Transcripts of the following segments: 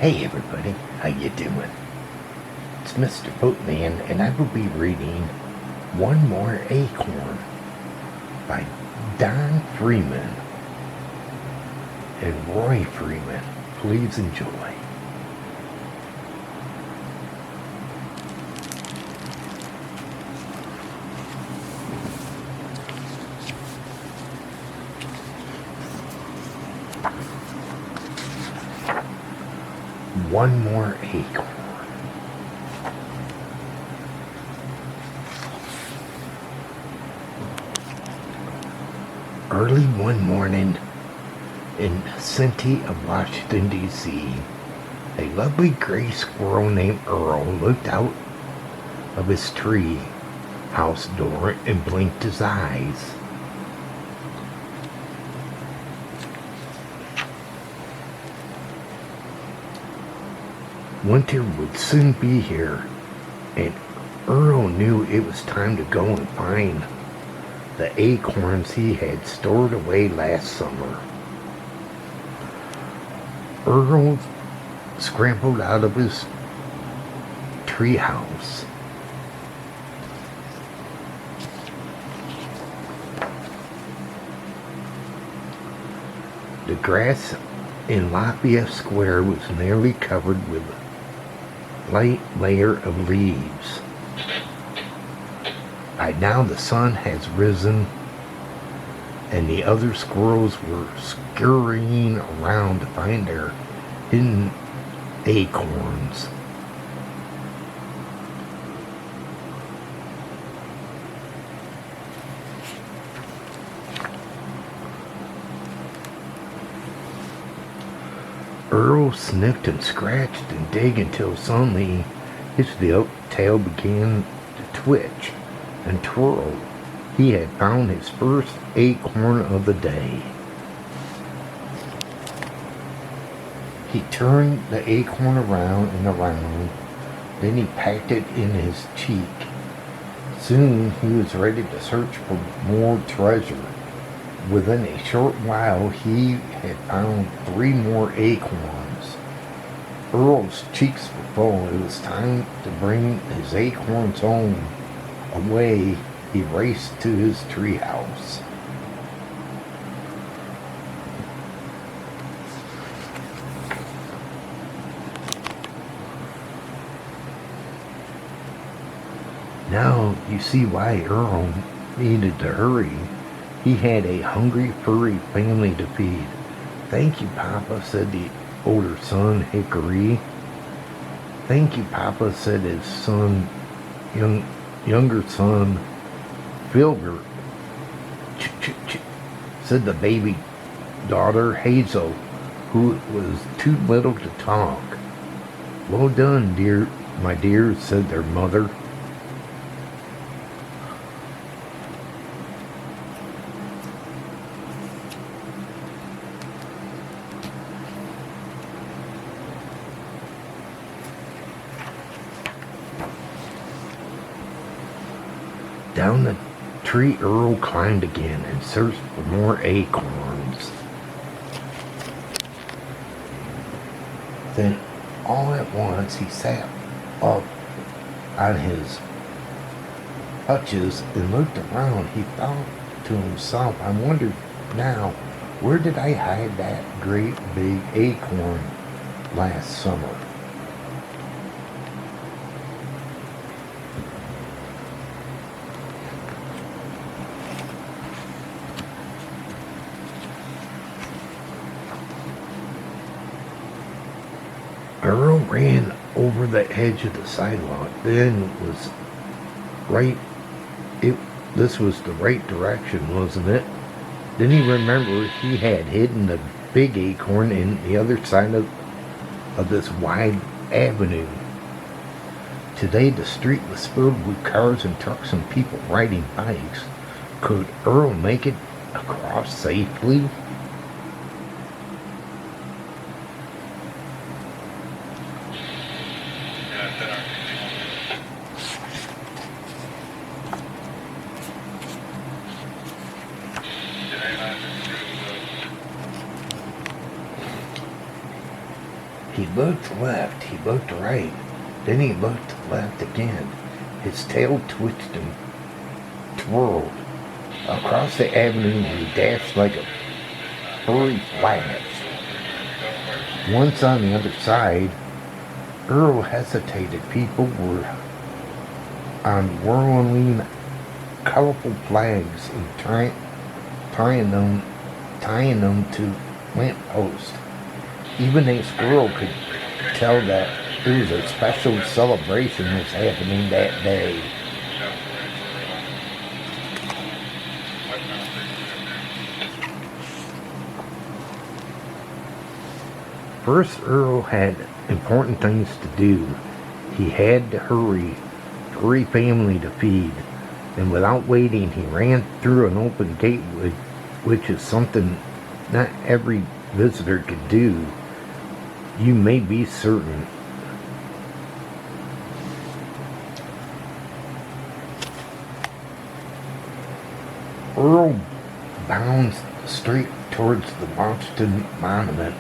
Hey everybody, how you doing? It's Mr. Bookman, and I will be reading One More Acorn by Don Freeman and Roy Freeman. Please enjoy. One More Acorn. Early one morning in the city of Washington, D.C., a lovely gray squirrel named Earl looked out of his tree house door and blinked his eyes. Winter would soon be here, and Earl knew it was time to go and find the acorns he had stored away last summer. Earl scrambled out of his treehouse. The grass in Lafayette Square was nearly covered with a light layer of leaves. By now the sun has risen, and the other squirrels were scurrying around to find their hidden acorns. Earl sniffed and scratched and digged until suddenly his tail began to twitch and twirl. He had found his first acorn of the day. He turned the acorn around and around, then he packed it in his cheek. Soon he was ready to search for more treasure. Within a short while he had found 3 more acorns. Earl's cheeks were full. It was time to bring his acorns home. Away he raced to his treehouse. Now you see why Earl needed to hurry. He had a hungry, furry family to feed. "Thank you, Papa," said the older son, Hickory. "Thank you, Papa," said his younger son, Filbert. "Ch-ch-ch," said the baby daughter, Hazel, who was too little to talk. "Well done, my dear," said their mother. Down the tree Earl climbed again and searched for more acorns. Then, all at once, he sat up on his hutches and looked around. He thought to himself, "I wonder now, where did I hide that great big acorn last summer?" Earl ran over the edge of the sidewalk. This was the right direction, wasn't it? Then he remembered he had hidden the big acorn in the other side of this wide avenue. Today the street was filled with cars and trucks and people riding bikes. Could Earl make it across safely? He looked left, he looked right, then he looked left again. His tail twitched and twirled. Across the avenue he dashed like a furry flash. Once on the other side, Earl hesitated. People were on whirling, colorful flags and tying them to lampposts. Even a squirrel could tell that it was a special celebration was happening that day. First, Earl had important things to do. He had to hurry, family to feed, and without waiting, he ran through an open gate, which is something not every visitor could do. You may be certain. Earl bounced straight towards the Boston Monument.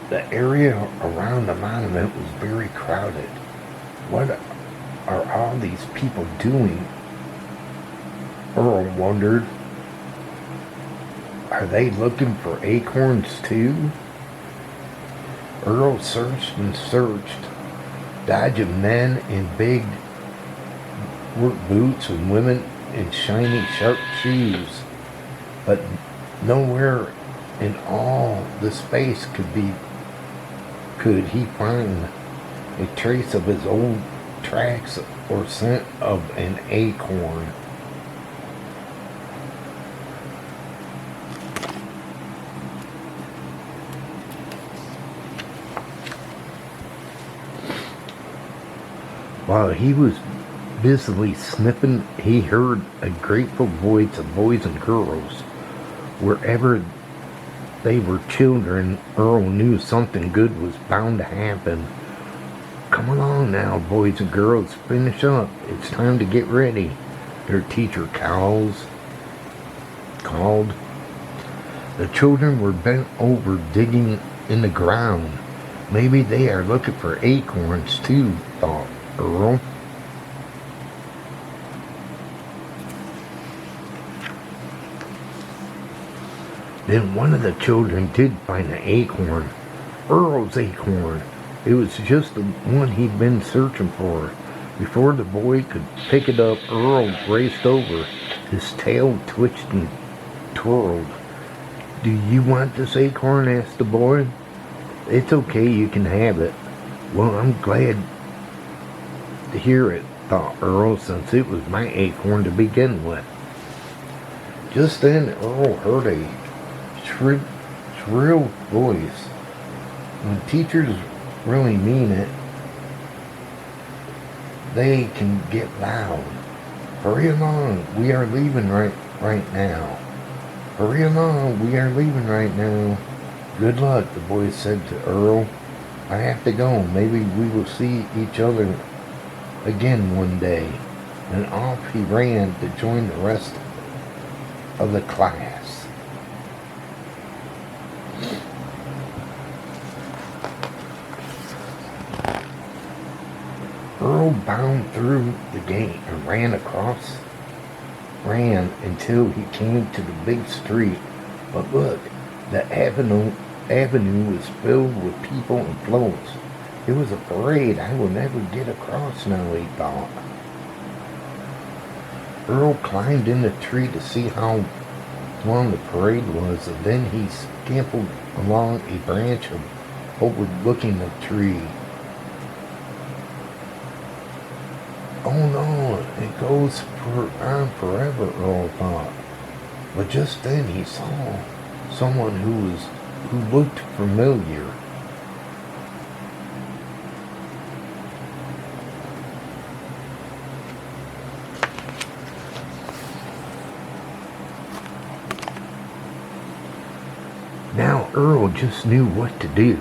The area around the monument was very crowded. What are all these people doing? Earl wondered. Are they looking for acorns too? Earl searched and searched, dodging men in big work boots and women in shiny, sharp shoes. But nowhere in all the space could he find a trace of his old tracks or scent of an acorn. While he was busily sniffing, he heard a grateful voice of boys and girls. Wherever they were children, Earl knew something good was bound to happen. Come along now, boys and girls, finish up. It's time to get ready, their teacher called. The children were bent over digging in the ground. Maybe they are looking for acorns too, thought Earl. Then one of the children did find an acorn. Earl's acorn. It was just the one he'd been searching for. Before the boy could pick it up, Earl raced over. His tail twitched and twirled. Do you want this acorn? Asked the boy. It's okay, you can have it. Well, I'm glad to hear it, thought Earl, since it was my acorn to begin with. Just then, Earl heard a shrill voice. When teachers really mean it, they can get loud. Hurry along, we are leaving right now. Hurry along, we are leaving right now. Good luck, the boy said to Earl. I have to go. Maybe we will see each other again one day. And off he ran to join the rest of the class. Earl bounded through the gate and ran until he came to the big street. But look, the avenue was filled with people and floats. It was a parade. I will never get across now, he thought. Earl climbed in the tree to see how long the parade was, and then he scampered along a branch overlooking the tree. Oh no, it goes on forever, Earl thought. But just then he saw someone who looked familiar. Now Earl just knew what to do.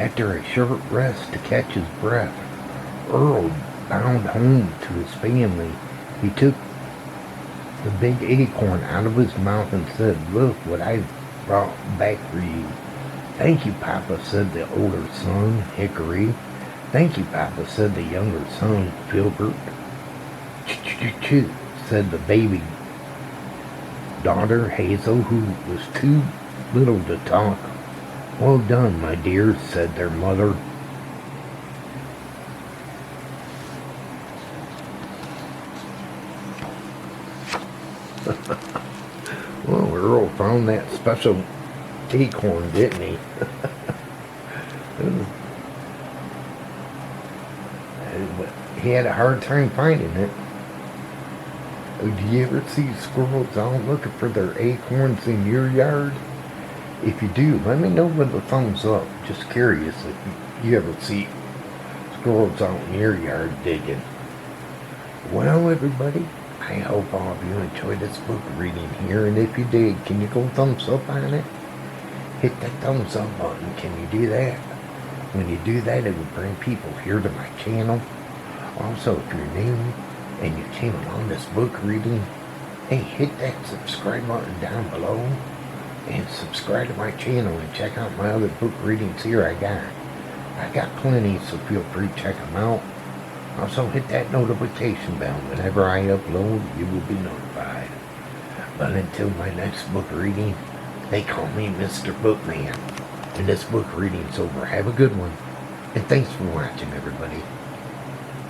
After a short rest to catch his breath, Earl bound home to his family. He took the big acorn out of his mouth and said, "Look what I've brought back for you." "Thank you, Papa," said the older son, Hickory. "Thank you, Papa," said the younger son, Filbert. "Ch-ch-ch-ch," said the baby daughter, Hazel, who was too little to talk. "Well done, my dear," said their mother. Well, Earl found that special acorn, didn't he? He had a hard time finding it. Do you ever see squirrels out looking for their acorns in your yard? If you do, let me know with a thumbs up. Just curious if you ever see squirrels out in your yard digging. Well, everybody, I hope all of you enjoyed this book reading here, and if you did, can you go thumbs up on it? Hit that thumbs up button. Can you do that? When you do that, it will bring people here to my channel. Also, if you're new and you came along this book reading, hey, hit that subscribe button down below and subscribe to my channel and check out my other book readings here I got plenty, so feel free to check them out. Also, hit that notification bell. Whenever I upload, you will be notified. But until my next book reading, they call me Mr. Bookman. And this book reading's over. Have a good one. And thanks for watching, everybody.